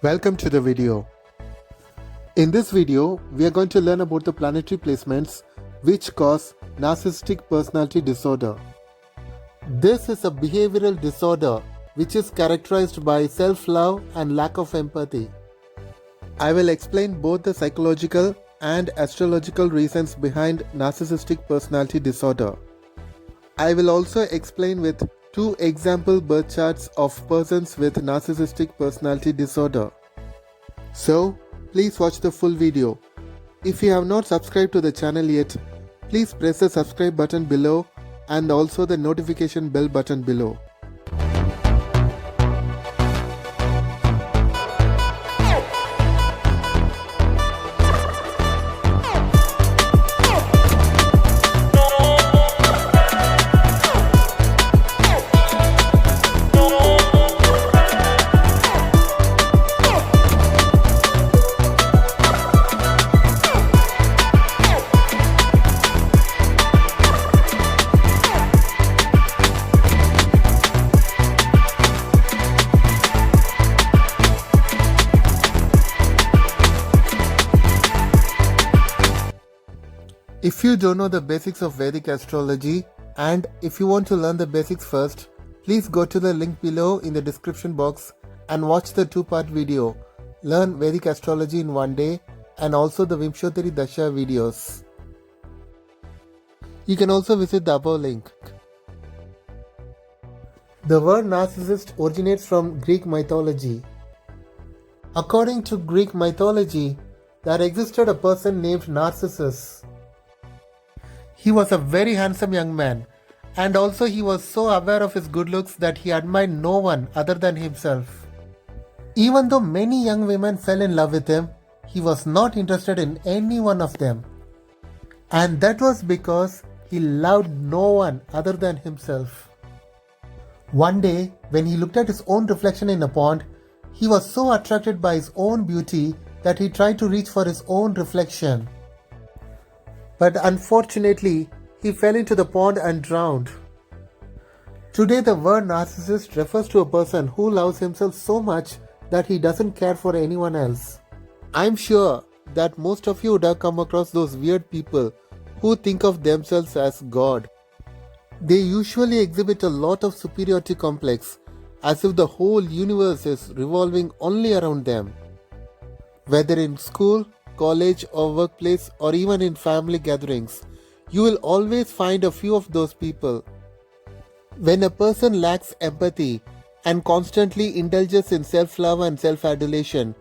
Welcome to the video. In this video, we are going to learn about the planetary placements which cause narcissistic personality disorder. This is a behavioral disorder which is characterized by self-love and lack of empathy. I will explain both the psychological and astrological reasons behind narcissistic personality disorder. I will also explain with 2 example birth charts of persons with narcissistic personality disorder. So, please watch the full video. If you have not subscribed to the channel yet, please press the subscribe button below and also the notification bell button below. If you don't know the basics of Vedic Astrology and if you want to learn the basics first, please go to the link below in the description box and watch the 2-part video. Learn Vedic Astrology in one day and also the Vimshottari Dasha videos. You can also visit the above link. The word narcissist originates from Greek mythology. According to Greek mythology, there existed a person named Narcissus. He was a very handsome young man, and also he was so aware of his good looks that he admired no one other than himself. Even though many young women fell in love with him, he was not interested in any one of them. And that was because he loved no one other than himself. One day, when he looked at his own reflection in a pond, he was so attracted by his own beauty that he tried to reach for his own reflection. But unfortunately, he fell into the pond and drowned. Today, the word narcissist refers to a person who loves himself so much that he doesn't care for anyone else. I'm sure that most of you would have come across those weird people who think of themselves as God. They usually exhibit a lot of superiority complex, as if the whole universe is revolving only around them. Whether in school, college or workplace or even in family gatherings, you will always find a few of those people. When a person lacks empathy and constantly indulges in self-love and self-adulation,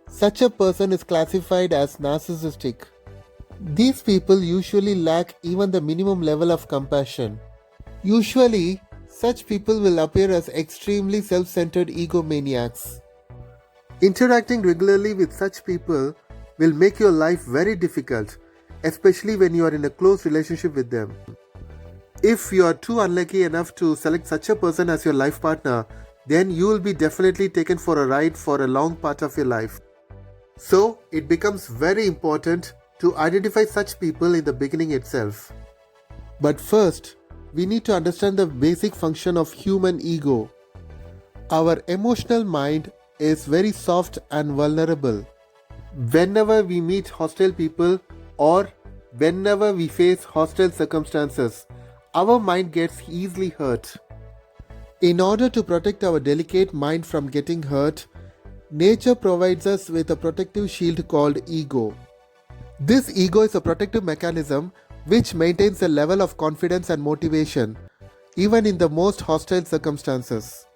such a person is classified as narcissistic. These people usually lack even the minimum level of compassion. Usually, such people will appear as extremely self-centered egomaniacs. Interacting regularly with such people will make your life very difficult, especially when you are in a close relationship with them. If you are too unlucky enough to select such a person as your life partner, then you will be definitely taken for a ride for a long part of your life. So, it becomes very important to identify such people in the beginning itself. But first, we need to understand the basic function of human ego. Our emotional mind is very soft and vulnerable. Whenever we meet hostile people or whenever we face hostile circumstances, our mind gets easily hurt. In order to protect our delicate mind from getting hurt, nature provides us with a protective shield called ego. This ego is a protective mechanism which maintains a level of confidence and motivation, even in the most hostile circumstances.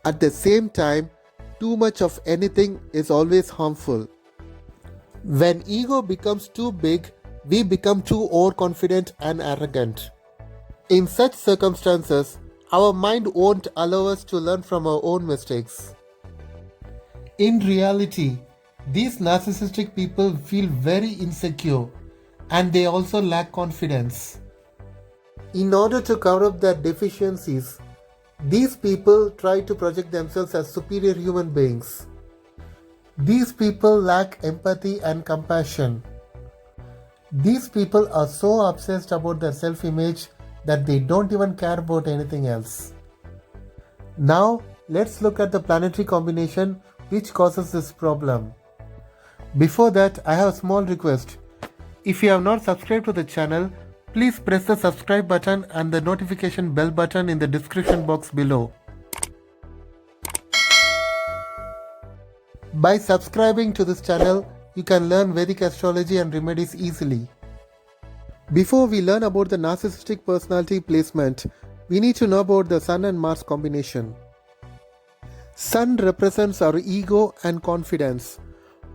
At the same time, too much of anything is always harmful. When ego becomes too big, we become too overconfident and arrogant. In such circumstances, our mind won't allow us to learn from our own mistakes. In reality, these narcissistic people feel very insecure and they also lack confidence. In order to cover up their deficiencies, these people try to project themselves as superior human beings. These people lack empathy and compassion. These people are so obsessed about their self-image that they don't even care about anything else. Now, let's look at the planetary combination which causes this problem. Before that, I have a small request. If you have not subscribed to the channel, please press the subscribe button and the notification bell button in the description box below. By subscribing to this channel, you can learn Vedic astrology and remedies easily. Before we learn about the narcissistic personality placement, we need to know about the Sun and Mars combination. Sun represents our ego and confidence.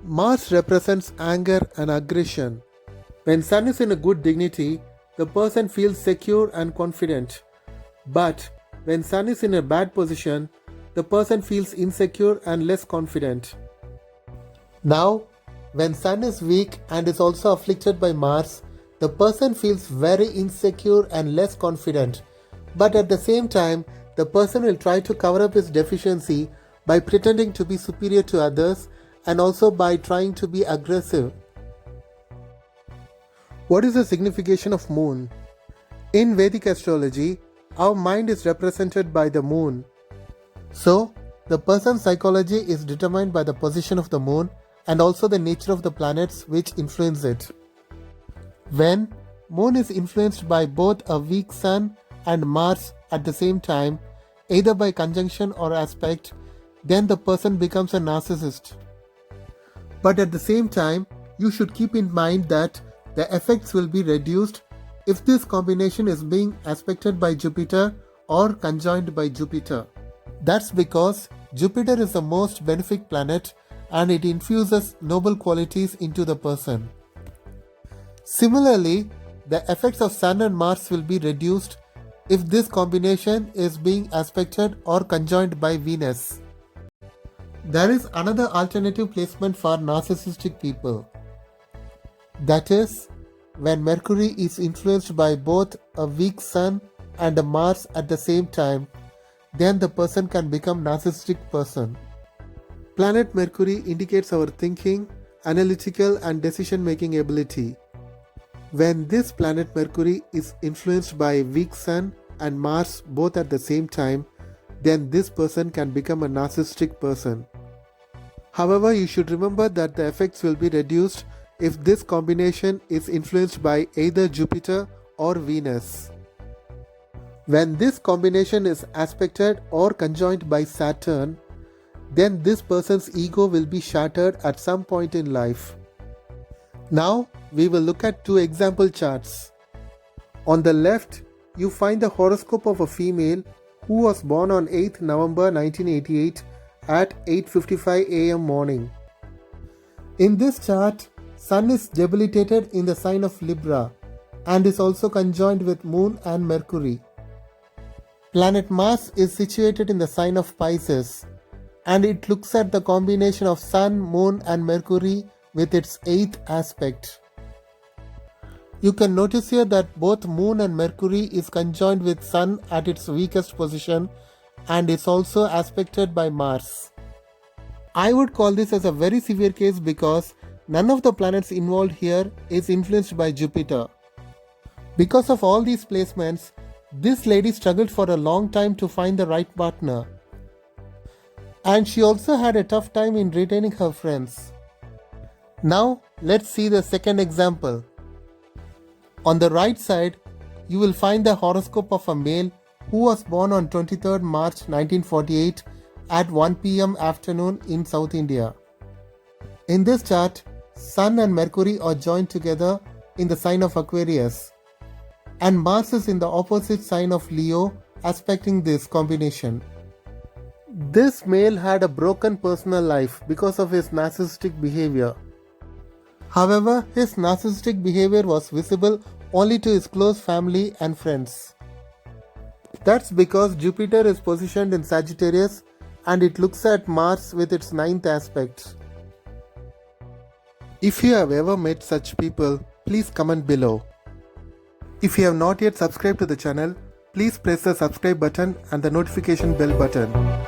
Mars represents anger and aggression. When Sun is in a good dignity, the person feels secure and confident. But when Sun is in a bad position, the person feels insecure and less confident. Now, when Sun is weak and is also afflicted by Mars, the person feels very insecure and less confident. But at the same time, the person will try to cover up his deficiency by pretending to be superior to others and also by trying to be aggressive. What is the signification of moon? In Vedic astrology, our mind is represented by the moon. So, the person's psychology is determined by the position of the moon and also the nature of the planets which influence it. When moon is influenced by both a weak sun and Mars at the same time, either by conjunction or aspect, then the person becomes a narcissist. But at the same time, you should keep in mind that the effects will be reduced if this combination is being aspected by Jupiter or conjoined by Jupiter. That's because Jupiter is the most benefic planet and it infuses noble qualities into the person. Similarly, the effects of Sun and Mars will be reduced if this combination is being aspected or conjoined by Venus. There is another alternative placement for narcissistic people. That is, when Mercury is influenced by both a weak Sun and a Mars at the same time, then the person can become narcissistic person. Planet Mercury indicates our thinking, analytical and decision-making ability. When this planet Mercury is influenced by a weak Sun and Mars both at the same time, then this person can become a narcissistic person. However, you should remember that the effects will be reduced if this combination is influenced by either Jupiter or Venus. When this combination is aspected or conjoined by Saturn, then this person's ego will be shattered at some point in life. Now, we will look at two example charts. On the left, you find the horoscope of a female who was born on 8th November 1988 at 8:55 am morning. In this chart, Sun is debilitated in the sign of Libra and is also conjoined with Moon and Mercury. Planet Mars is situated in the sign of Pisces and it looks at the combination of Sun, Moon and Mercury with its 8th aspect. You can notice here that both Moon and Mercury is conjoined with Sun at its weakest position and is also aspected by Mars. I would call this as a very severe case because none of the planets involved here is influenced by Jupiter. Because of all these placements, this lady struggled for a long time to find the right partner. And she also had a tough time in retaining her friends. Now, let's see the second example. On the right side, you will find the horoscope of a male who was born on 23rd March 1948 at 1 p.m. afternoon in South India. In this chart, Sun and Mercury are joined together in the sign of Aquarius, and Mars is in the opposite sign of Leo, aspecting this combination. This male had a broken personal life because of his narcissistic behavior. However, his narcissistic behavior was visible only to his close family and friends. That's because Jupiter is positioned in Sagittarius and it looks at Mars with its 9th aspect. If you have ever met such people, please comment below. If you have not yet subscribed to the channel, please press the subscribe button and the notification bell button.